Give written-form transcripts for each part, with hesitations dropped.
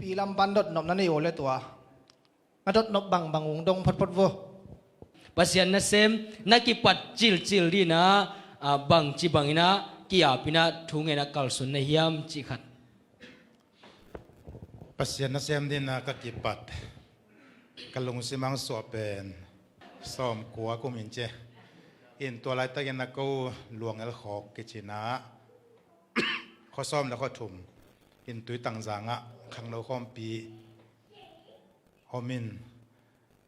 ปีลำปันดดนบนั่นเองโอเลตัวมาดดนบบังดงพดวัว pasien na sem na ki pat chil di na bang chi bangina ki apina thungena kalsun na hiam chi khat pasien na sem din na kakipat kalung simang sopen som kuwa kuminche inตัวไรตะกันนะกูลวงเอลขอกกิจนะเขาซ้อมแล้วก็ทุ่มอินตุยตังจางะขังเราข้อมปีฮอมิน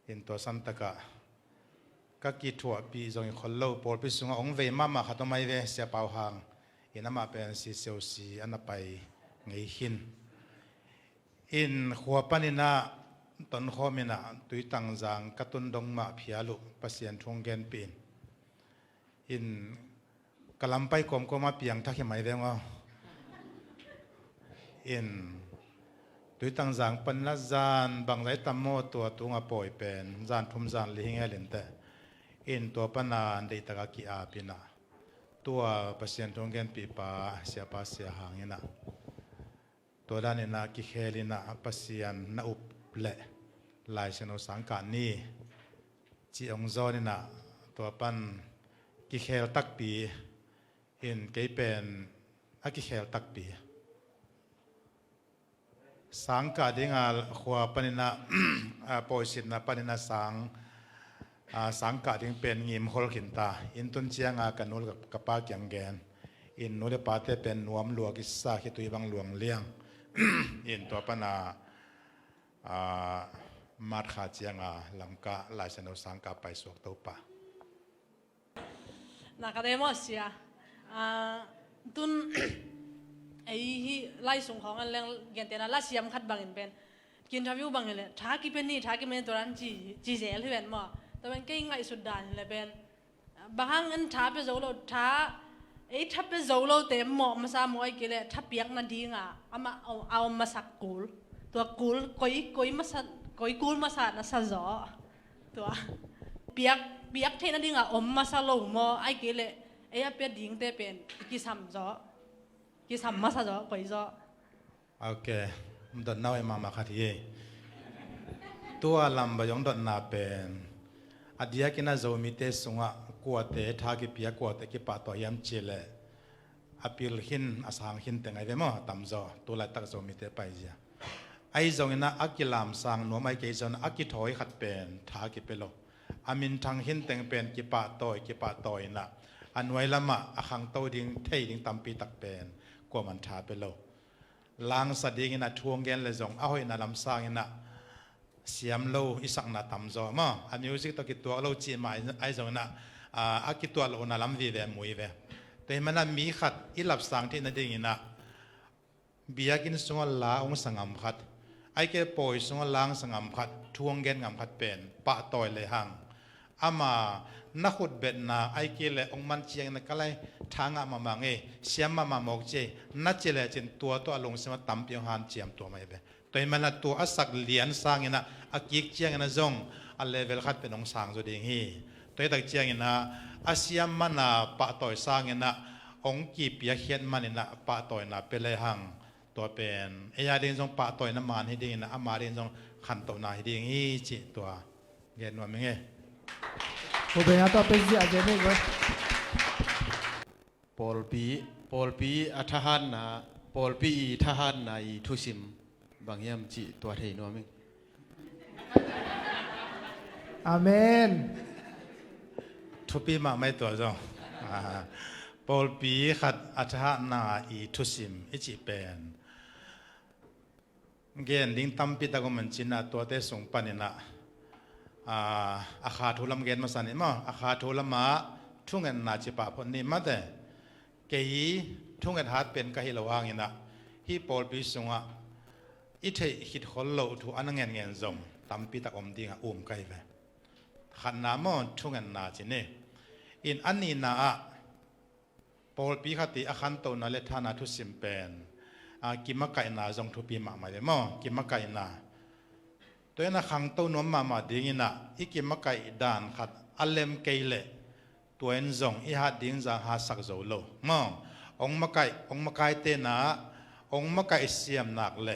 อินตัวสันตะกะก็กีถั่วปีจงคนเล่าปอดไปสุงองเวมาขัดต้นไม้เวเสียเปล่าหางอินน้ำมาเป็นสีเซลสีอันนั้นไปไงหินอินขัวปนินะตอนข้อมินะตุยตังจางกระตุนดงมาพิอาลุปัสยันทงเกนปีนอินกลัมไปกลมก็มาเปียงทักยังไม่ได้ว่าอินตุยตังจางปันละจานบางไรตัมโมตัวตุงอปอยเป็นจานทุ่มจานลิงเอลินเตอินตัวปนานได้ตะกี้อาปินะตัวปัสยันทงเกนปีปาเสียปาเสียหางนะตัวด้านนี้นะกิเคลินะปัสยันนะอุปเละลายเชนอสังการนี้จีองโซนี่นะตัวปันกิเคลตักปีอินเกยเป็นอากิเคลตักปีสังกัดยังขวาปนินะปอยสินะปนินะสังกัดยังเป็นงิมฮอลขินตาอินตุนเชียงกันนูกับปาเกียงแกนอินนูเดปาเตเป็นนวมหลวกิสาคิตุยบังหลวงเลี้ยงอินตัวปนามาดขาเจียงลำกะลายเชนอสังกัดไปสวกตัวปะนักเรียนมั่วเสียตุนไอ้ไล่ส่งของอันเรื่องเกี่ยนเตนะไล่เสียมขัดบางอินเป็นกินทาวิวบางเลยท้ากิเป็นนี่ท้ากิเป็นตัวนั้นจีเสียที่เป็นมั่วแต่เป็นก็ยังไงสุดด่านเลยเป็นบางครั้งอันท้าไปโจโลท้าไอ้ท้าไปโจโลเต็มหมอกมาซามวยกี่เลยท้าเปียกนั่นดีง่ะเอามาสักกูลตัวกูลก้อยมาสักก้อยกูลมาสักนะสักจ่อตัวเปียกเทนั่นดิ่งอมมาซาลงมอไอ้เกลไอ้เปียดิ่งเตเป็นกิสัมจ่อกิสัมมาซาจ่อก้อยจ่อโอเคดอนน้อยมาขัดเย่ตัวลำบยองดอนนาเป็นอดียกินาโจมิเตสุงะกัวเตทากิเปียกัวเตกิปะต่อยามเจเลอพิลหินอาสางหินแต่ไงเดมอตัมจ่อตัวไรตักโจมิเตไปเจียไอ้จงนะอักิลามสังนัวไม่เกยจนอักิถอยขัดเป็นทากิเปโลอามินทางหินแต่งเป็นกิปะต่อยนะอันไว้ละมะอาขังโตดิ้งเทดิ้งตัมปีตักเป็นกว่ามันทาเปโลลางสดีกินะทวงเกนเลยจงเอาให้นาลำสร้างกินะเสียมโลอิสังนาตัมจอมาอันมิวสิกตะกิตัวโลจีมาไอ้จงนะอากิตัวโลนาลำวีเวมวยเวแต่มันมีขัดอิหลับสังที่นั่นเองนะเบียกินสงฆ์ลาองสังกัมขัดไอ้เก็บปอยสงฆ์ล้างสังกัมขัดทวงเกนกัมขัดเป็นปะต่อยเลยหังอามานักขุดเบ็ดนาไอเกลองมันเชียงนักอะไรทางอามามังเอเสียมมาหมกเจนัดเจเลจินตัวลงสมาตั้มเปียงหันเจียมตัวไม่เบตัวมันตัวอัสักเหรียญสร้างนะอากิกเจียงนะจงอันเลเวลขัดเป็นองสร้างจุดเองฮีตัวตักเจียงนะอาเสียมมันนะปะต่อยสร้างนะองกีเปียเขียนมันนะปะต่อยนะเป็นเลยหังตัวเป็นเอียเดินจงปะต่อยน้ำมันให้ดีนะอามาเดินจงขันตัวนาให้ดีฮีจิตัวเงินว่าไม่เงี้ยผมเป็นตัวเป็นที่อาจจะไม่ก็ปอลปีอัฐหันนะปอลปีทหารในทุสิมบางยามจีตัวเทนัวมิงอาเมนทุปีมาไม่ตัวจงปอลปีขัดอัฐหันนาอีทุสิมอิจิเป็นเกณฑ์ดิ้งตั้มปีตะกมันจินาตัวเตส่งปานินะอาคาทุลมเกณฑ์มาสันนิมาอาคาทุลมาทุ่งเงินนาจิปะพนนี้มาแต่เกยทุ่งเงินหัดเป็นกะฮิลวางินะฮีปอลปีสงะอิเทหิดขลโลทุอันเงินจงตั้มปีตะกมดิ้งไกเวขันนามอนทุ่งเงินนาจิเนอินอันนี้นาปอลปีขัติอาคันโตนาเลธานาทุสิมเป็นกิมะไก่นาจงทุปีมาไม่ได้มอกิมะไก่นาตัวนั้นขังตัวนวมมาดิ้งนะอีกิมะไก่ด่านขัดอัลเลมเกยเลตัวเอ็นจงอีหัดดิ้งจางหาสักโจโลมององมะไก่เตนะองมะไก่เสียมหนักเล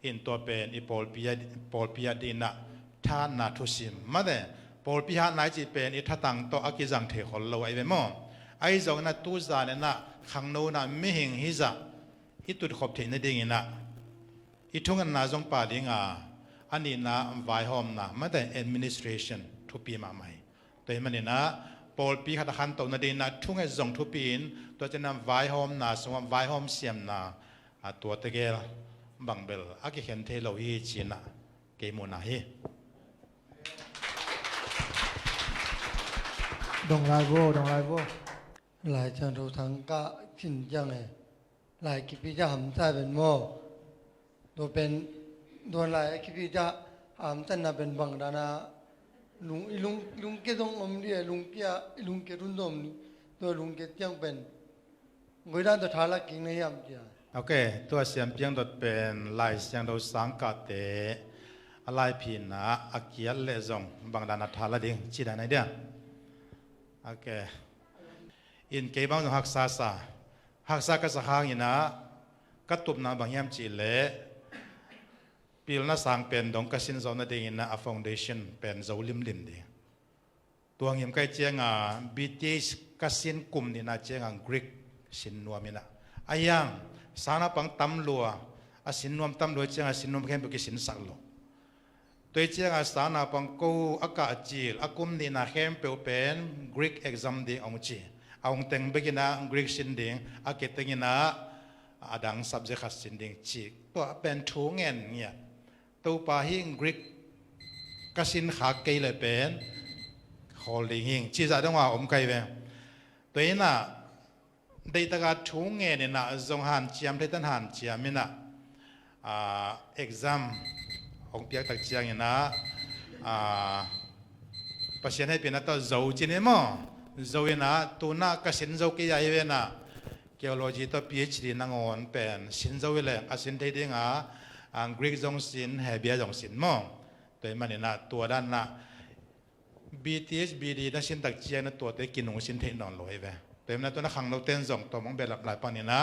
อินตัวเป็นอีปอลปียดีนะท่านนาทุสิมมาเดปอลปีหาไหนจีเป็นอีทัตังโตอากิจังเทขอลโลไอเวมอไอจงนะตูจานนะขังโนนะไม่หิงฮิจะอีตุดขบเทนดิ่งนะอีทุ่งนาจงป่าดิงอันนี้นะไวหอมนะมาเด administration ทุปีมาใหม่ตัวมันนี่นะปอลปีขัดขันโตนะดีนะทุ่งจงทุปีนตัวจะนำไวหอมนะสมว่าไวหอมเสียมนะตัวตะเกลบังเบลอากิเห็นเทโลฮีจีนะเกมุนาฮี ดงไลโวหลายจังทุทังกะขินจังไงหลายกิปิจะหำใจเป็นโมตัวเป็นตัวหลายกิปิจะหำใจน่ะเป็นบังดานาลุงเกตงอมเดียลุงเปียลุงเกตุนดมตัวลุงเกตยังเป็นงวยด้านตัวทาลักกิงในยามเจีย โอเคตัวเสียงเพียงดดเป็นลายเสียงเราสังกัดเตอะไรพินะอาเกียเลซงบางดานาทาลดิ่งจีดานไหนเดียโอเคอินเก็บบังหักษาก็สักหางอินะกัตุบนาบางยามจีเลปีลน่าสังเป็นดงกสินโซนดิ่งอินะฟาวเดชั่นเป็นโซลิมดิ่งตัวเงียบใกล้เจียงBTS กสินกลุ่มนี่นะเจียงกรีกสินนัวมินะอายังสารพังตำลัวอาสินนวมตำลัวเจียงอาสินนวมแค่บุกิสินสักโลตัวเจียงอาสารพังกูอากาศจีลอากุมนี่นะเข้มเปลวเป็นกรีกเอ็กซัมดิ่งองจีเอาองเต็งเบกินะกรีกสินดิ่งอาเกติงนะอาดัง subject สินดิ่งจีตัวเป็นทูเงินเนี่ยตัวปาหิงกรีกกสินขาเกยเลยเป็นholding หิงจีจะต้องว่าอมไกลไปตัวนี้นะได้ตากาทุ่งเงินเนี่ยนะจงหันเจียมได้ตั้งหันเจียมนี่นะexam องเปียกตักเจียงเนี่ยนะปัจจัยให้เป็นตัวเจ้าจีเนี่ยมั้งเจ้าเนี่ยนะตัวน่ะก็สินเจ้ากี่ยัยเวนะเกี่ยวโลจิตัว PhD นั่งอ่อนเป็นสินเจ้าเวเลยก็สินได้ดิ้งกรีกจงสินเฮเบียจงสินมั้งตัวมันเนี่ยนะตัวด้านน่ะBTS BD นั่นสินตักเจียนตัวเต็กินหนูสินเทนอนลอยไปเต็มนะตัวนักขังเราเต้นส่งตัวมองเบลหลายปานนี้นะ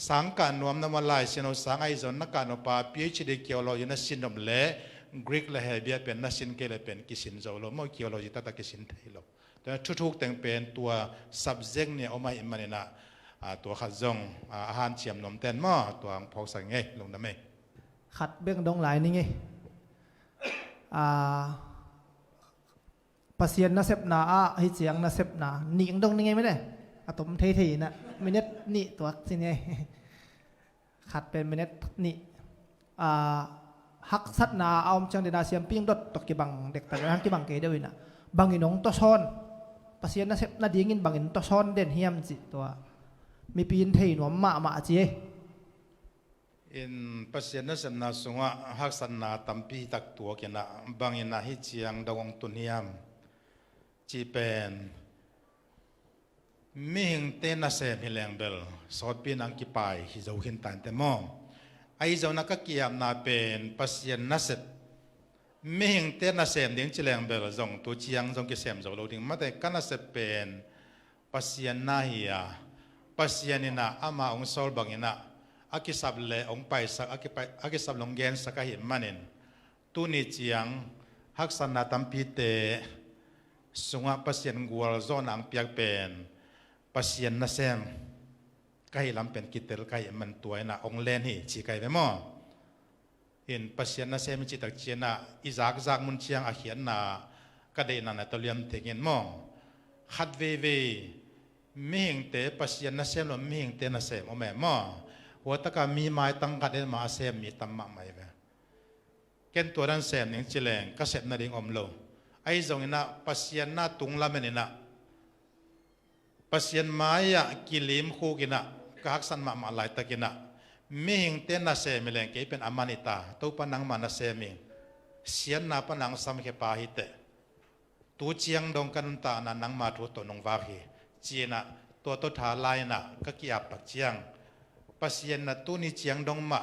สังการนวมน้ำมันลายสินเอาสังไอซอนนักการนปา PhD เกี่ยวเราอยู่นักสินนมเละกรีกและเฮเบียเป็นนักสินเกลเป็นกิสินโจโลมอเกี่ยวเราอยู่ตักกิสินเทโลแต่ทุกๆแต่งเป็นตัว subject เนี่ยเอามาอิมันนะตัวขัดจงอาหารเชียมนมเต้นมอตัวพอกสังเงยลงน้ำเม ขัดเบื้องดงหลายนี่ไงปัสเซียนน่าเซฟนาให้เสียงน่าเซฟนาหนีงดงนี่ไงไม่ได้อะตอมเทๆนะมินิทนี่ตัวสิไงขัดเป็นมินิทนี่ฮักสัตนาเอาจังเดดาเซียมปิ้งดดตกกีบังเด็กแต่ละฮักกีบังเกยด้วยนะบังอินงตัวซ้อนปัสเซียนน่าเซฟน่าดีงินบังอินตัวซ้อนเด่นเฮียมจิตัวมีปีนเทหนวมมาจีอินปัจจัยนั้นสำนักสงฆ์หักสันนาตัมปีตักตัวกันนะบางอินนะฮิจียงดวงตุนิยมจีเป็นมิหิงเตนัสเซมิเลงเบลสอดปีนังกิปายฮิจาวหินตันเตมอไอเจ้านักกิยามนาเป็นปัจจัยนัสมิหิงเตนัสเซมดิ้งจิเลงเบลจงตัวจียงจงกิเซมจงเราดิ้งมาแต่กันนัสเป็นปัจจัยนาฮิยาปัจจัยนินะอามาองค์โซลบางอินะอากิสับเลองไปสักอากิสับลงเกนสักหิมันินตุนิจียงฮักษณะตัมพีเตสงฆ์ปัสยันกัวโซนังเปียกเป็นปัสยันนัสเซมใกล้ลำเป็นกิเตลใกล้มันตัวน่ะองเลนหิจีไกไปมั้งเห็นปัสยันนัสเซมจิตตะเจียน่ะอิจากมุนเชียงอาเขียนน่ะก็ได้นั่นน่ะตัวเลี้ยมเทงินมั้งฮัดเวมิหิงเตปัสยันนัสเซมหรือมิหิงเตนัสเซมโอแม่มั้งหัวตะการมีไม้ตั้งกัดเอ็นมาเซมมีตั้มมาไม่ไปเก็นตัวนั้นเซมยังจิเลงก็เสร็จนั่นเองอมโลไอ้ตรงนี้นะปัสยันน่าตุงละเมนินะปัสยันไม้อะกิลิมคู่กินะก็ฮักสันมาหลายตะกินะมีหิงเต้นน่าเซมิเลงเก็เป็นอามานิตาตัวปนังมาน่าเซมิเสียนน่าปนังสามเขปาหิเตตัวเชียงดงกันตานันนังมาทุตัวนงวาฮีจีน่ะตัวตัวทาลายน่ะก็เกี่ยบปักเชียงปัสยันน่ะตัวนี้เชียงดงมา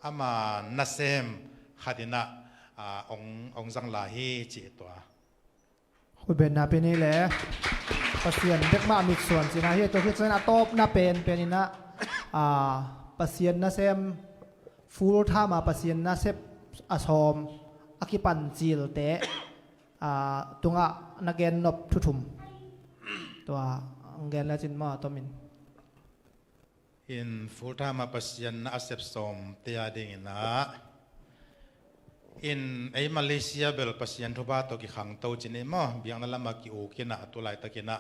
อามาน่าเซมขัดินะองจังลาฮีจีตัวคุณเป็นนาเป็นนี่แหละปัสเซียนเด็กมามีส่วนสินะเฮียตัวที่จะน่าโตบน่าเป็นนี่นะปัสเซียนน่าเซม ฟูลท่ามาปัสยันนะเซปอาซอมอากิปันจิลเตตุงะนักเกนนบทุมตัวเกนละจินมาตัวมิน in futa ma pasien na asep som tia ding na in ai Malaysia bel pasien thoba to ki khang to chini mo biang na lama ki o kina atulai takina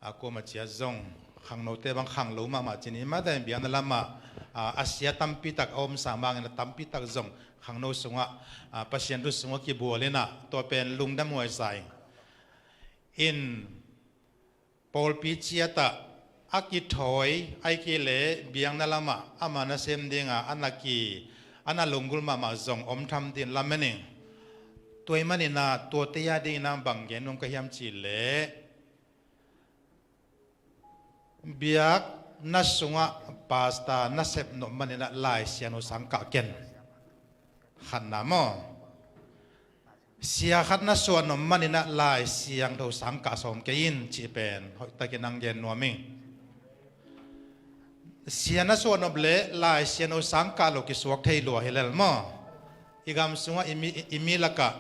ako ma chia zong khang no te bang khang lo ma chini ma da biang na lama Asia tampi tak om samang na tampi tak zong khang no sunga pasien ru sunga ki bolena to pen lung da moi sai in Paul pi chia ta aki thoi ai ki le biang na lama amana sem dinga anaki ana lungul mama zong om tham din lamening toy manina to te ya ding na bang gen nong ka hiam chi le biak na sunga pasta na sep no manina lai siano sangka ken khan na mo sia khat na suan no manina lai siang tho sangka som ke in chi pen hoi ta ke nang gen no ming siana so no ble la siano sangka lo ki suak thei lo helal mo igam sunga imi laka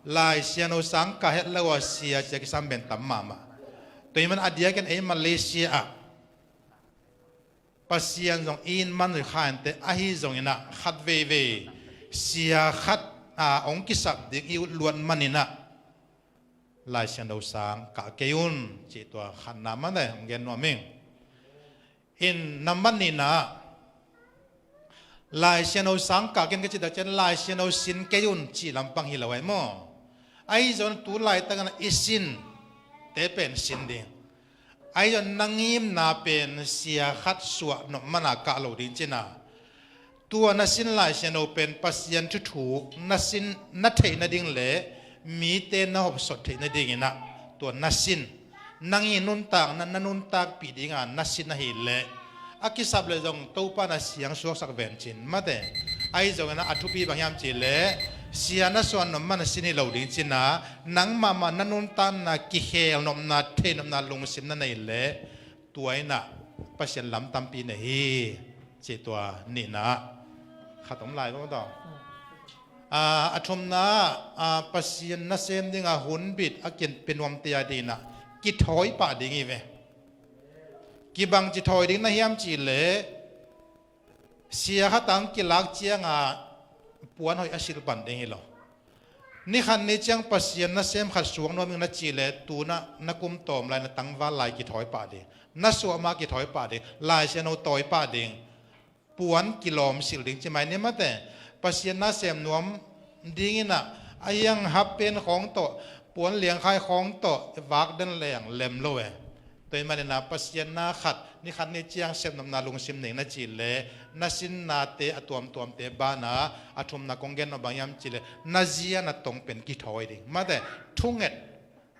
la siano sangka het lawa sia che ki sam ben tam mama toiman adia ken e Malaysia pasian jong in man khan te a hi jong ina khat ve sia khat ong ki sak ding i luan manina la siano sangka keun chi to khan na ma ne ngen no ming in namanina lai siano sangka ken ke chida chen lai siano sin keyun chi lampang hilawai mo ai zon tu lai tangan isin te pen sin ding ai zon nangim na pen sia khat suwa no mana ka lo din china tua na sin lai siano pen pasien thu thu na sin na thei na ding le mi te na hop sot thei na ding ina tua na sin nangi nun tak na nanun tak pi dinga nasin na hile akisab le jong topa na siang suak sak ven chin mate ai jong na athupi bangyam chi le siana suan no man sini lo ding china nang mama nanun tan na ki hel nom na the nom na lung sim na nei le tuaina pasien lam tampi ne hi chi tua ni na khatom lai bo to athum na pasien na sem dinga hun bit akin penwam tia dina ki thoi pa dingi ve ki bang chi thoi ding na hiam chi le sia khatang ki lak chianga puan hoi asil pan ding hi lo ni khan ni chang pasien na sem khat suang no ming na chi le tu na kum tom lai na tangwa lai ki thoi pa de na su ma ki thoi pa de lai se no toi pa ding puan kilom sil ding chi mai ne ma te pasien na sem nuam ding ina ayang happen khong to puan liang khai khong to wak den leng lem loe toy man na pasien na khat ni khat ni chiang sem nam na lung sim nei na chi le na sin na te atuam tuam te ba na athum na kongen no bangyam chi le na zia na tong pen ki thoi ding ma de thunget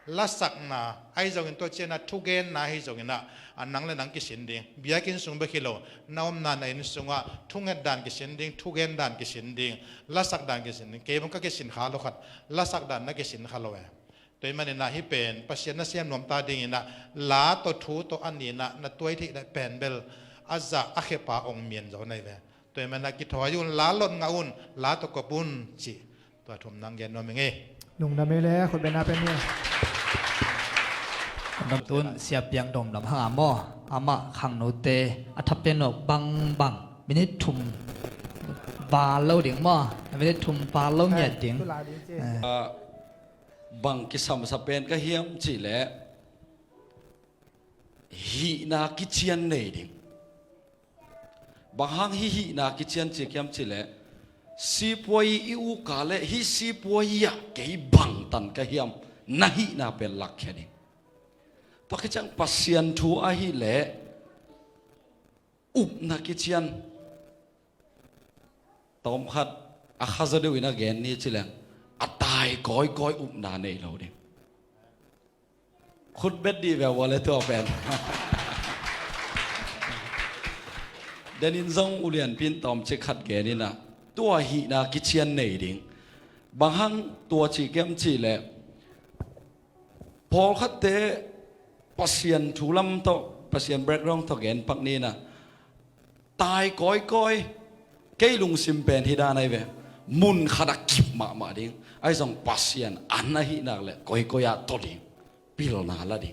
la sak na ai jong in to chena thugen na hi jong ina anang le nang ki sin ding biakin sung be khilo naom na na in sunga thunget dan ki sin ding thugen dan ki sin ding la sak dan ki sin ding ke bang ka ki sin kha lo khat la sak dan na ki sin kha lo toy man na hi pen pasien na siam nom ta ding ina la to thu to ani na toy thi da pen bel azza a khepa ong mien zo nei ve toy man na ki thoyun la lon ngaun la to ko bun chi to thum nang gen no me nge ลุงดำไม่เลยคนเป็นอาเป็นเนี่ย ดำตุนเสียเปียงดมลำหาหม้ออามาขังโนเตอัฐเป็นนบังบังไม่ได้ทุ่มบาเล่าเดียงหม้อไม่ได้ทุ่มบาเล่าเมียเดียง bang ki sam sa pen ka hiam chi le hi na ki chian nei ding bang hang hi na ki chian chi kyam chi le si poi i u ka le hi si poi ya ke bang tan ka hiam na hi na pen lak khe ding to ke chang pasien thu a hi le up na ki chian tom khat a khaza de wina gen ni chi leตายก้อยอุบนาในเราเด็กคุณเบ็ดดีแบบว่าเลยตัวแฟนเดนินซงอุเลียนพินตอมเช็คขัดแกนี่นะตัวหีนากิเชียนในดิ่งบางครั้งตัวชีเกมชีแหละพอขัดเตะปัสเซียนถูลำโตปัสเซียนแบล็กร้องตะแกนปักนี้นะตายก้อยแก cái lùng sim pen hi đa này về mun khada kip mà đi ai dòng pasien anh hi nạc lệ coi à to đi pil na la đi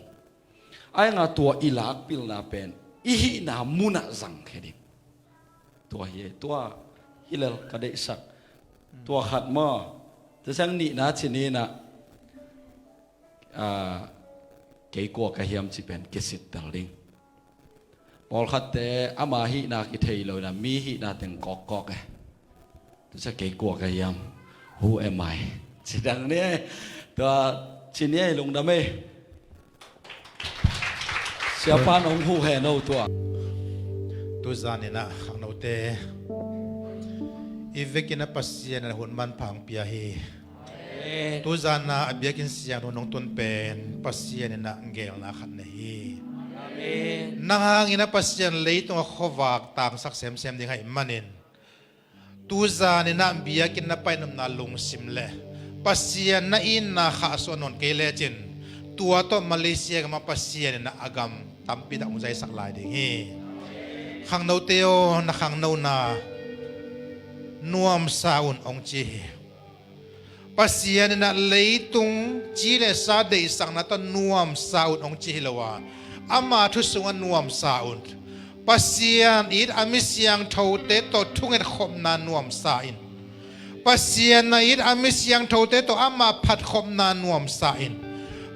ai ngà tua ilak pil na pen ihi na muna zang khe đi tua hilal kadai sak tua khat mo te sang ni na chini na cái cuộc cái hiểm chỉ bên cái sit darling Paul khát te ama hi na cái thầy lời là mi hi na tiếng cọc cái thế sao cái cuộc cái hiểm who am I chỉ đằng này tua chini ai lung đam mê siapa nong hu he no tua tu zani na khang no te ivekina pasien na hun man phang pia hi tu zana abiakin siang no nong ton pen pasien na ngel na khan na hi nangangina pasien leitong khowak tang sak sem ding hai manin tu zani na biakin na painom na lung simle pasien na in na kha so non kele chin tua to Malaysia ma pasien na agam tampi da unjai sak lai ding hi khang no teo na khang no na nuam saun ong chi pasien na leitung chi le sa de sang na to nuam saun ong chi lawa ama thu sunga nuam saun pasien it amisiang thote to thungen khom na nuam sa in pasien na it amisiang thote to ama phat khom na nuam sa in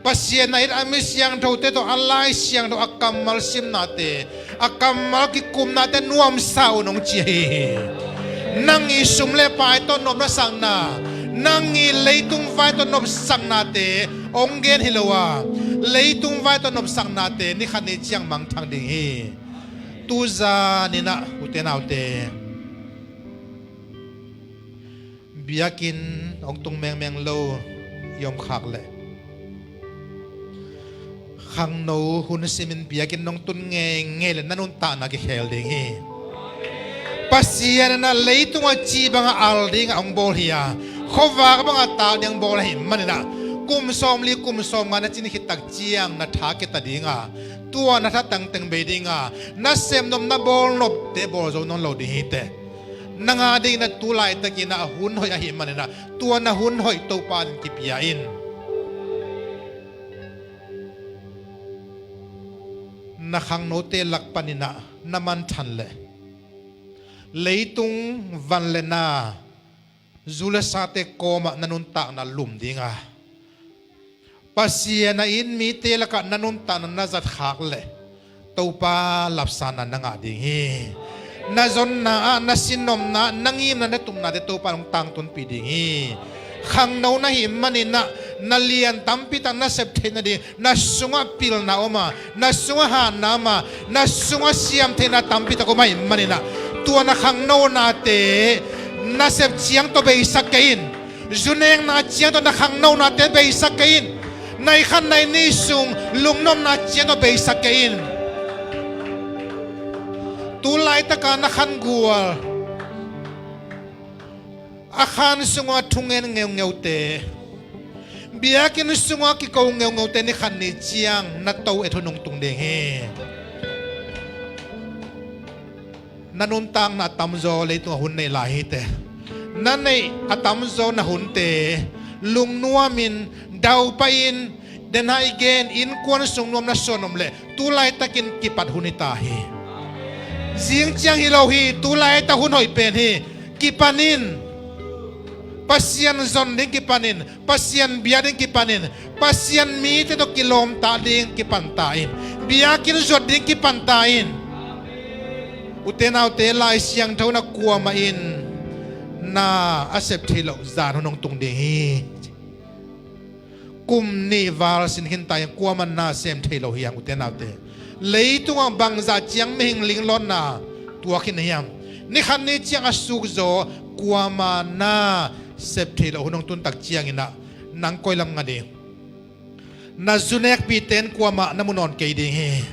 pasien na it amisiang thote to alai siang to akamal sim na te akamal ki kum na te nuam saun ong chi nang i sumle pai to nom na sang na nang i leitung vai to nom sang na te onggen hilowa leitung vai to nom sang na te ni khani chiang mang thang ding hi tu za ni na uten autte biakin ong tung meng lo yom khak le khang no hun simin biakin nong tun nge le nanun ta na ki khel ding hi pasien na leitung a chi banga al ding ong bol hiya khowa ka banga ta ding bol hi manina kum som ngana chin hit tak chiang na tha ke ta dinga tua na tha tang teng be dinga na sem nom na bol nop te bol zo non lo di hi te nanga ding na tu lai ta ki na hun hoi a hi manina tua na hun hoi to pan ki pia in na khang no te lak panina naman than le leitung van lena zula sate koma nanun ta na lum dinga pasia na in mi te laka nanun ta na nazat khak le topa lapsana na nga ding hi na zon na na sinom na nangim na tum na de topa ng tang ton pi ding hi khang no na hi manina na lian tampi ta na septe na di na sunga pil na oma na sunga ha na ma na sunga siam te na tampi ta ko mai manina tua na khang no na te na sep chiang to be sakain juneng na chiang to na khang no na te be sakain nai khan nai ni sung lungnom na chiang to be sakain tu lai ta ka na khan gual akhan sunga thungen ngeu te biakin sunga ki ko ngeu te ni khan ni chiang na to e thonung tung ding he nanun tang na tamzo le tu hun nei la hi te nanei atamzo na hun te lung nuamin dau pain den ha igen in kwan sung nom na sonom le tu lai takin kipat hunita hi jing chiang hi lo hi tu lai ta hun hoi pen hi kipanin pasien zon ding kipanin pasien bia ding kipanin pasien mi te to kilom ta ding kipantain biakin zot ding kipantain utenaw te lai siang thau na kuwa ma in na asep thilo zan honong tung de hi kum ni wal sin hin tai kuwa man na sem thilo hiang utenaw te leitung ang bang za chiang mehing ling lon na tua khin hiam ni khan ni chiang asuk zo kuwa ma na sep thilo honong tun tak chiang ina nang koilam ngani na zunek pi ten kuwa ma namunon ke ding hi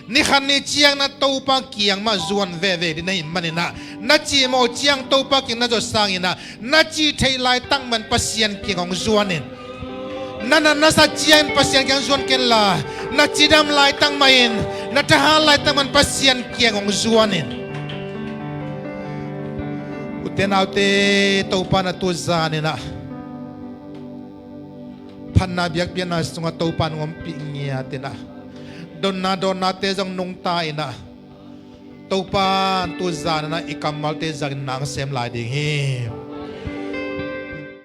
ni khan ni chiang na topa kiang ma zuan ve di nei manina na chi mo chiang topa king na jo sangina na chi thei lai tang man pasien king ong zuanin na sa chiang pasien king zuan ken la na chi dam lai tang main na ta ha lai tang man pasien king ong zuanin อุเทนเอาเตตัวปานาตัวจานี่นะพันนาเบียกเบียนาสงตัวปานงมปิเงียเตนะดอนนาเตจังนงตายนะตัวปานตัวจานะอีกำมัลเตจังนางเซมลายดิ่ง